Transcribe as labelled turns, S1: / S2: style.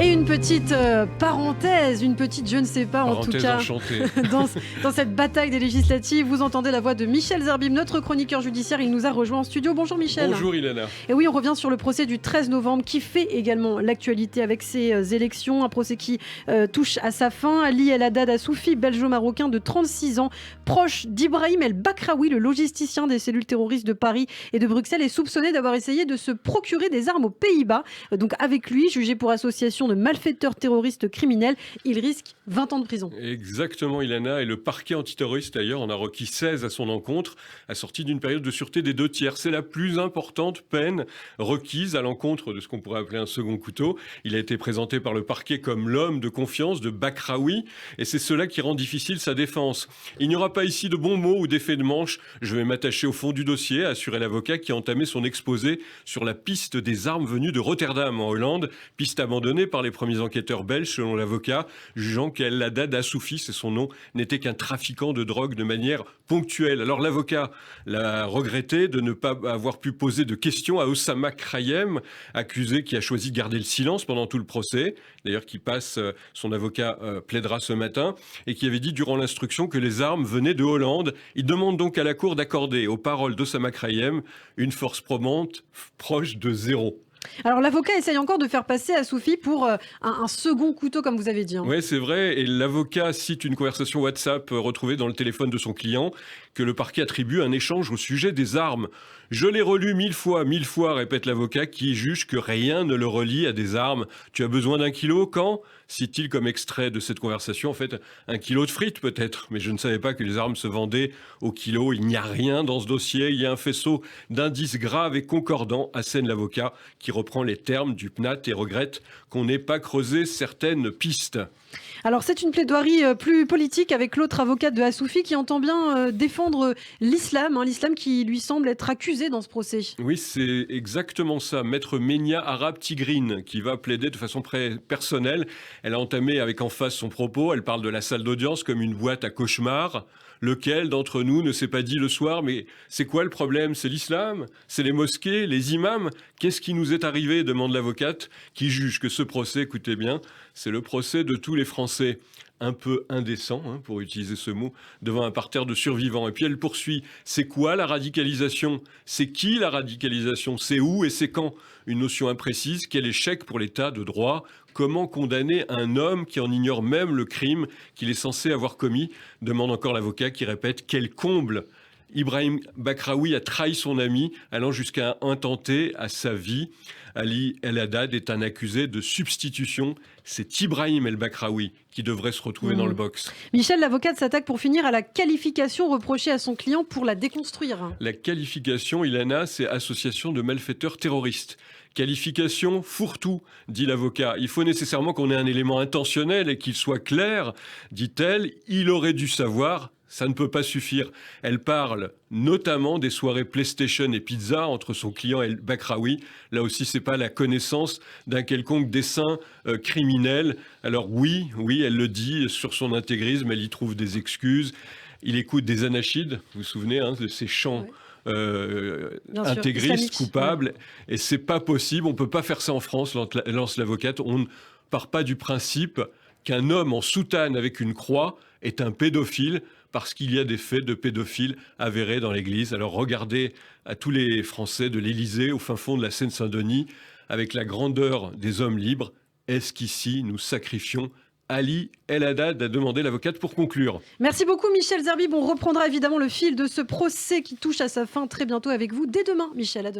S1: Et une petite parenthèse, une petite je ne sais pas en tout cas, dans cette bataille des législatives, vous entendez la voix de Michel Zerbib, notre chroniqueur judiciaire. Il nous a rejoint en studio. Bonjour Michel.
S2: Bonjour Ilana.
S1: Et oui, on revient sur le procès du 13 novembre qui fait également l'actualité avec ces élections. Un procès qui touche à sa fin. Ali El Haddad Assoufi, belgeo-marocain de 36 ans, proche d'Ibrahim El Bakraoui, le logisticien des cellules terroristes de Paris et de Bruxelles, est soupçonné d'avoir essayé de se procurer des armes aux Pays-Bas. Donc avec lui, jugé pour association de malfaiteurs terroristes criminels, il risque 20 ans de prison.
S2: Exactement Ilana, et le parquet antiterroriste d'ailleurs en a requis 16 à son encontre, assorti d'une période de sûreté des 2/3. C'est la plus importante peine requise à l'encontre de ce qu'on pourrait appeler un second couteau. Il a été présenté par le parquet comme l'homme de confiance de Bakraoui, et c'est cela qui rend difficile sa défense. Il n'y aura pas ici de bons mots ou d'effets de manche. Je vais m'attacher au fond du dossier, a assuré l'avocat qui a entamé son exposé sur la piste des armes venues de Rotterdam en Hollande, piste abandonnée par les premiers enquêteurs belges selon l'avocat, jugeant qu'El Haddad Assoufi, c'est son nom, n'était qu'un trafiquant de drogue de manière ponctuelle. Alors l'avocat l'a regretté de ne pas avoir pu poser de questions à Oussama Krayem, accusé qui a choisi de garder le silence pendant tout le procès, d'ailleurs qui passe, son avocat plaidera ce matin, et qui avait dit durant l'instruction que les armes venaient de Hollande. Il demande donc à la Cour d'accorder aux paroles d'Oussama Krayem une force probante proche de 0.
S1: Alors l'avocat essaye encore de faire passer Assoufi pour un second couteau, comme vous avez dit.
S2: Oui, c'est vrai. Et l'avocat cite une conversation WhatsApp retrouvée dans le téléphone de son client que le parquet attribue un échange au sujet des armes. Je l'ai relu 1000 fois, répète l'avocat qui juge que rien ne le relie à des armes. Tu as besoin d'un kilo quand ? Cite-t-il comme extrait de cette conversation, en fait, 1 kilo de frites peut-être. Mais je ne savais pas que les armes se vendaient au kilo. Il n'y a rien dans ce dossier. Il y a un faisceau d'indices graves et concordants, assène l'avocat, qui reprend les termes du PNAT et regrette qu'on n'ait pas creusé certaines pistes.
S1: Alors c'est une plaidoirie plus politique avec l'autre avocat de Assoufi qui entend bien défendre l'islam, l'islam qui lui semble être accusé dans ce procès.
S2: Oui, c'est exactement ça. Maître Ménia Arab Tigrine qui va plaider de façon personnelle. Elle a entamé avec emphase son propos. Elle parle de la salle d'audience comme une boîte à cauchemars. Lequel d'entre nous ne s'est pas dit le soir, mais c'est quoi le problème ? C'est l'islam ? C'est les mosquées ? Les imams ? Qu'est-ce qui nous est arrivé ? Demande l'avocate, qui juge que ce procès, écoutez bien, c'est le procès de tous les Français. Un peu indécent, pour utiliser ce mot, devant un parterre de survivants. Et puis elle poursuit, c'est quoi la radicalisation ? C'est qui la radicalisation ? C'est où et c'est quand ? Une notion imprécise, quel échec pour l'état de droit ? Comment condamner un homme qui en ignore même le crime qu'il est censé avoir commis ? Demande encore l'avocat qui répète, quel comble ! Ibrahim Bakraoui a trahi son ami, allant jusqu'à intenter à sa vie. Ali El Haddad est un accusé de substitution. C'est Ibrahim El Bakraoui qui devrait se retrouver dans le box.
S1: Michel, l'avocate s'attaque pour finir à la qualification reprochée à son client pour la déconstruire.
S2: La qualification, Ilana, c'est association de malfaiteurs terroristes. Qualification fourre-tout, dit l'avocat. Il faut nécessairement qu'on ait un élément intentionnel et qu'il soit clair, dit-elle. Il aurait dû savoir. Ça ne peut pas suffire. Elle parle notamment des soirées PlayStation et pizza entre son client et El Bakraoui. Là aussi, c'est pas la connaissance d'un quelconque dessein criminel. Alors oui, elle le dit sur son intégrisme, elle y trouve des excuses. Il écoute des anachides, vous vous souvenez de ces chants intégristes, coupables. Et c'est pas possible, on peut pas faire ça en France, lance l'avocate. On ne part pas du principe qu'un homme en soutane avec une croix est un pédophile, parce qu'il y a des faits de pédophiles avérés dans l'Église. Alors regardez à tous les Français de l'Élysée, au fin fond de la Seine-Saint-Denis, avec la grandeur des hommes libres. Est-ce qu'ici nous sacrifions Ali El Haddad, a demandé l'avocate pour conclure.
S1: Merci beaucoup Michel Zerbib. On reprendra évidemment le fil de ce procès qui touche à sa fin très bientôt avec vous dès demain. Michel, à demain.